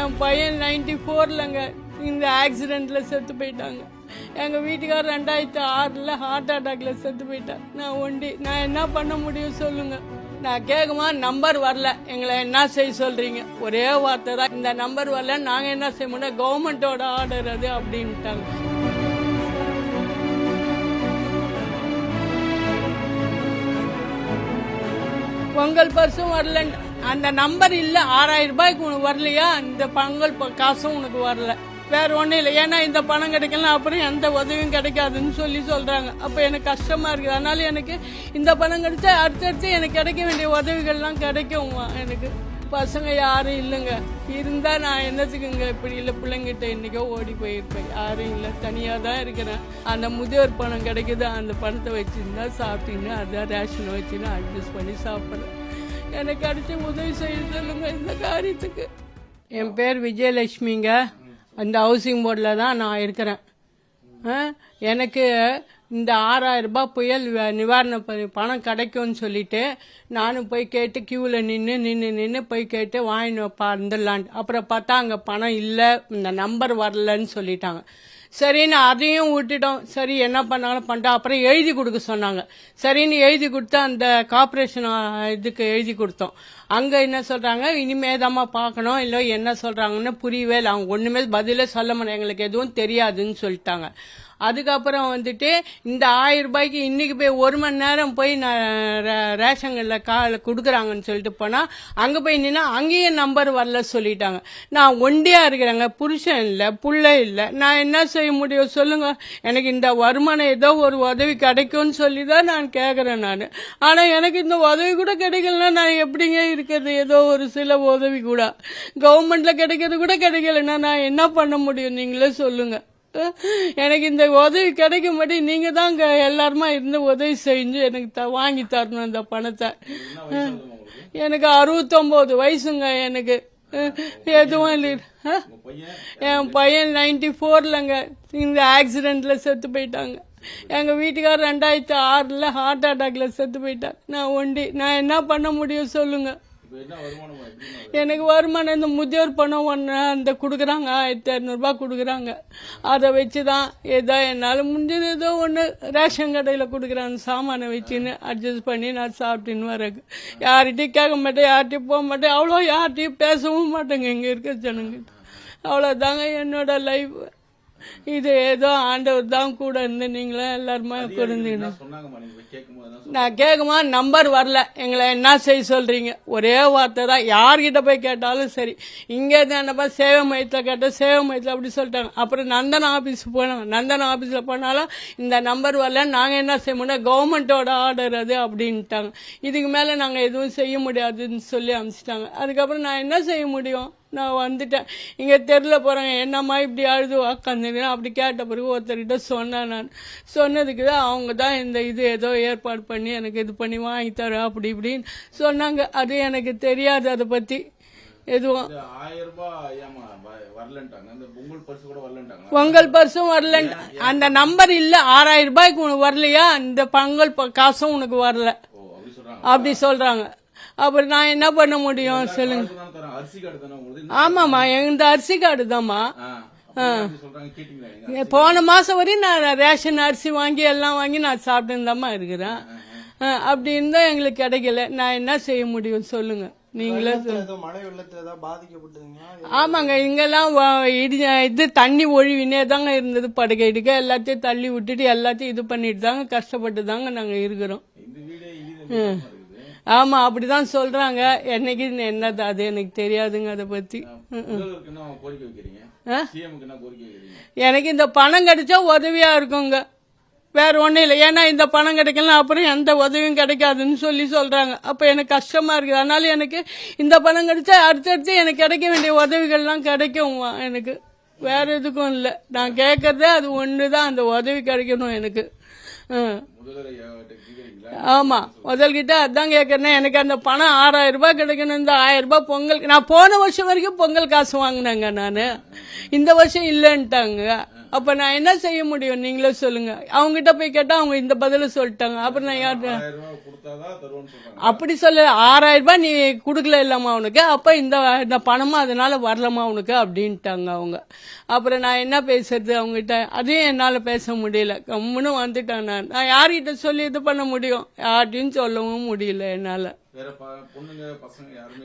என் பையன் 94லங்க இந்த ஆக்சிடென்ட்ல செத்து போயிட்டாங்க. எங்க வீட்டுக்கார் 2006ல் ஹார்ட் அட்டாக்ல செத்து போயிட்டார். நான் ஒண்டி, நான் என்ன பண்ண முடியும் சொல்லுங்க? நான் கேட்குமா, நம்பர் வரல, எங்களை என்ன செய்ய சொல்றீங்க? ஒரே வார்த்தை தான், இந்த நம்பர் வரல, நாங்க என்ன செய்ய முடியும், கவர்மெண்டோட ஆர்டர் அது அப்படின்ட்டாங்க. பொங்கல் பரிசும் வரல, அந்த நம்பர் இல்ல, 6000 ரூபாய்க்கு உனக்கு வரலையா, இந்த பொங்கல் காசும் உனக்கு வரல, வேற ஒன்றும் இல்லை. ஏன்னா இந்த பணம் கிடைக்கலாம், அப்புறம் எந்த உதவியும் கிடைக்காதுன்னு சொல்றாங்க. அப்போ எனக்கு கஷ்டமா இருக்குது. அதனால எனக்கு இந்த பணம் கிடைச்சா அடுத்தடுத்து எனக்கு கிடைக்க வேண்டிய உதவிகள்லாம் கிடைக்கும். எனக்கு பசங்க யாரும் இல்லைங்க, இருந்தா நான் என்னத்துக்குங்க இப்படி இல்லை, பிள்ளைங்கிட்ட இன்னைக்கோ ஓடி போயிருப்பேன். யாரும் இல்லை, தனியா தான் இருக்கிறேன். அந்த முதியோர் பணம் கிடைக்குது, அந்த பணத்தை வச்சுருந்தா சாப்பிட்டீங்கன்னா அதான் ரேஷனை வச்சுன்னு அட்ஜஸ்ட் பண்ணி சாப்பிட்றேன். எனக்கு அடிச்சு உதவி செய்ய சொல்லுங்க இந்த காரியத்துக்கு. என் பேர் விஜயலட்சுமிங்க. அந்த ஹவுசிங் போர்டில் தான் நான் இருக்கிறேன். எனக்கு இந்த 6000 ரூபாய் புயல் நிவாரண பணம் கிடைக்கும்னு சொல்லிட்டு நானும் போய் கேட்டு கியூவில் நின்று போய் கேட்டு வாங்கிட்டு வந்துடலான். அப்புறம் பார்த்தா அங்கே பணம் இல்லை, இந்த நம்பர் வரலன்னு சொல்லிட்டாங்க. சரின்னு அதையும் விட்டுட்டோம். சரி என்ன பண்ணாலும் பண்ணிட்டோம். அப்புறம் எழுதி கொடுக்க சொன்னாங்க. சரின்னு எழுதி கொடுத்தா அந்த கார்பரேஷன் இதுக்கு எழுதி கொடுத்தோம். அங்க என்ன சொல்றாங்க, இனிமேதாம்மா பார்க்கணும், இல்லை என்ன சொல்றாங்கன்னு புரியவே இல்லை. அவங்க ஒண்ணுமே பதிலே சொல்ல முடியும், எங்களுக்கு எதுவும் தெரியாதுன்னு சொல்லிட்டாங்க. அதுக்கப்புறம் வந்துட்டு இந்த 1000 ரூபாய்க்கு இன்னைக்கு போய் 1 மணி நேரம் போய் ரேஷன்ல கொடுக்குறாங்கன்னு சொல்லிட்டு போனா அங்க போய் நின்னா அங்கேயும் நம்பர் வரல சொல்லிட்டாங்க. நான் ஒண்டியா இருக்கிறேங்க, புருஷன் இல்லை, புள்ள இல்லை, நான் என்ன செய்ய முடியும் சொல்லுங்க? எனக்கு இந்த வருமானம் ஏதோ ஒரு உதவி கிடைக்கும்னு சொல்லி தான் நான் கேட்கறேன் நான். ஆனா எனக்கு இந்த உதவி கூட கிடைக்கலன்னா நான் எப்படிங்க இருக்கிறது? ஏதோ ஒரு சில உதவி கூட கவர்மெண்ட்ல கிடைக்கிறது கூட கிடைக்கலன்னா நான் என்ன பண்ண முடியும்? நீங்களே சொல்லுங்க. எனக்கு இந்த உதவி கிடைக்க மாட்டேன். நீங்க தான் எல்லாருமா இருந்து உதவி செஞ்சு எனக்கு வாங்கி தரணும் இந்த பணத்தை. எனக்கு 69 வயசுங்க. எனக்கு எதுவும் இல்லை. என் பையன் 94லங்க இந்த ஆக்சிடென்ட்ல செத்து போயிட்டாங்க. எங்க வீட்டுக்கார் 2006ல் ஹார்ட் அட்டாக்ல செத்து போயிட்டார். நான் ஒண்டி, நான் என்ன பண்ண முடியும் சொல்லுங்க? எனக்கு வருமானம் இந்த முதியோர் பணம் அந்த கொடுக்குறாங்க, 1200 ரூபாய் கொடுக்குறாங்க. அதை வச்சுதான் ஏதோ என்னால் முடிஞ்சது ஏதோ ஒன்று ரேஷன் கடையில் கொடுக்குறாங்க சாமானை வச்சுன்னு அட்ஜஸ்ட் பண்ணி நான் சாப்பிட்டுன்னு வரேன். யார்கிட்டையும் கேட்க மாட்டேன், யார்கிட்டையும் போக மாட்டேன், அவ்வளோ யார்கிட்டையும் பேசவும் மாட்டேங்க இங்கே இருக்க ஜனங்க. அவ்வளோதாங்க என்னோட லைஃப். இது ஏதோ ஆண்டவர் தான் கூட இருந்து நீங்களே எல்லாருமே புரிஞ்சுக்கணும். நான் கேட்குமா, நம்பர் வரல, எங்களை என்ன செய்ய சொல்றீங்க? ஒரே வார்த்தை தான், யார்கிட்ட போய் கேட்டாலும் சரி. இங்கே என்னப்பா சேவை மையத்தில் கேட்டால் சேவை மையத்தில் அப்படி சொல்லிட்டாங்க. அப்புறம் நந்தன ஆபீஸ் போனாங்க. நந்தன ஆபீஸில் போனாலும் இந்த நம்பர் வரல, நாங்கள் என்ன செய்ய முடியும், கவர்மெண்டோட ஆர்டர் அது அப்படின்ட்டாங்க. இதுக்கு மேலே நாங்கள் எதுவும் செய்ய முடியாதுன்னு சொல்லி அனுப்பிச்சிட்டாங்க. அதுக்கப்புறம் நான் என்ன செய்ய முடியும்? நான் வந்துட்டேன். இங்கே தெருவில் போகிறாங்க, என்னம்மா இப்படி அழுது உக்காந்துங்க அப்படி கேட்ட பிறகு ஒருத்தர்கிட்ட சொன்னேன். நான் சொன்னதுக்கு தான் அவங்க தான் இந்த இது ஏதோ ஏற்பாடு பண்ணி எனக்கு இது பண்ணி வாங்கி தரேன் அப்படி இப்படின்னு சொன்னாங்க. அது எனக்கு தெரியாது அதை பற்றி எதுவும். பொங்கல் பரிசும் வரல, அந்த நம்பர் இல்ல, 6000 ரூபாய்க்கு உனக்கு வரலையா, இந்த பொங்கல் காசும் உனக்கு வரல அப்படி சொல்றாங்க. அப்புறம் நான் என்ன பண்ண முடியும் சொல்லுங்க? ஆமாமா, இந்த அரிசி கார்டு தான்மா. போன மாசம் வரையும் நான் ரேஷன் அரிசி வாங்கி எல்லாம் வாங்கி நான் சாப்பிட்டுதாம்மா இருக்கிறேன். அப்படி இருந்தா எங்களுக்கு கிடைக்கல, நான் என்ன செய்ய முடியும் சொல்லுங்க? நீங்களே ஆமாங்க, இங்கெல்லாம் இது தண்ணி ஒழிவினே தாங்க இருந்தது. படுக்கை இடுக்க எல்லாத்தையும் தள்ளி விட்டுட்டு எல்லாத்தையும் இது பண்ணிட்டு தாங்க கஷ்டப்பட்டு தாங்க நாங்க இருக்கிறோம். ஆமா, அப்படிதான் சொல்றாங்க. என்னைக்கு என்னது அது எனக்கு தெரியாதுங்க அதை பத்தி. எனக்கு இந்த பணம் கிடைச்சா உதவியா இருக்குங்க, வேற ஒன்றும் இல்லை. ஏன்னா இந்த பணம் கிடைக்கலாம், அப்புறம் எந்த உதவியும் கிடைக்காதுன்னு சொல்றாங்க. அப்போ எனக்கு கஷ்டமா இருக்குது. அதனால எனக்கு இந்த பணம் கிடைச்சா அடுத்தடுத்து எனக்கு கிடைக்க வேண்டிய உதவிகள்லாம் கிடைக்கும். எனக்கு வேற எதுக்கும் இல்லை. நான் கேட்கறதே அது ஒன்று தான், அந்த உதவி கிடைக்கணும் எனக்கு. ஆமா, முதல்கிட்ட அதான் கேட்கறேன். எனக்கு அந்த பணம் 6000 ரூபாய் கிடைக்கணும். இந்த 1000 ரூபாய் பொங்கல், நான் போன வருஷம் வரைக்கும் பொங்கல் காசு வாங்கினேங்க நானு. இந்த வருஷம் இல்லன்ட்டாங்க. அப்ப நான் என்ன செய்ய முடியும் நீங்களே சொல்லுங்க. அவங்க கிட்ட போய் கேட்டா அவங்க இந்த பதில சொல்லிட்டாங்க. அப்புறம் நான் யாரு அப்படி சொல்ல 6000 ரூபாய் நீ குடுக்கல இல்லாமா அவனுக்கு, அப்ப இந்த பணமா அதனால வரலமா அவனுக்கு அப்படின்ட்டாங்க அவங்க. அப்புறம் நான் என்ன பேசுறது அவங்க கிட்ட, அதையும் என்னால பேச முடியல. கம்முன்னு வந்துட்டேன். நான் யார்கிட்ட சொல்லி இது பண்ண முடியும், யார்கிட்டையும் சொல்லவும் முடியல என்னால.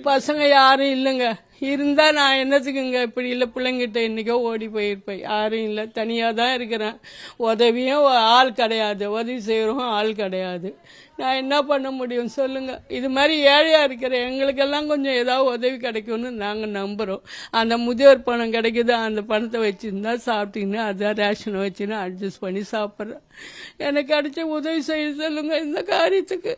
பசங்க யாரும் இல்லைங்க. இருந்தா நான் என்னத்துக்குங்க இப்படி இல்லை, பிள்ளைங்கிட்ட இன்னைக்கோ ஓடி போயிருப்பேன். யாரும் இல்லை, தனியா தான் இருக்கிறேன். உதவியும் ஆள் கிடையாது, உதவி செய்யறோம் ஆள் கிடையாது. நான் என்ன பண்ண முடியும் சொல்லுங்க. இது மாதிரி ஏழையா இருக்கிற எங்களுக்கெல்லாம் கொஞ்சம் ஏதாவது உதவி கிடைக்கும்னு நாங்க நம்புறோம். அந்த முதியோர் பணம் கிடைக்குது, அந்த பணத்தை வச்சிருந்தா சாப்பிட்டீங்கன்னா அதான் ரேஷனை வச்சுன்னு அட்ஜஸ்ட் பண்ணி சாப்பிட்றேன். எனக்கு கிடைச்ச உதவி செய்ய சொல்லுங்க இந்த காரியத்துக்கு.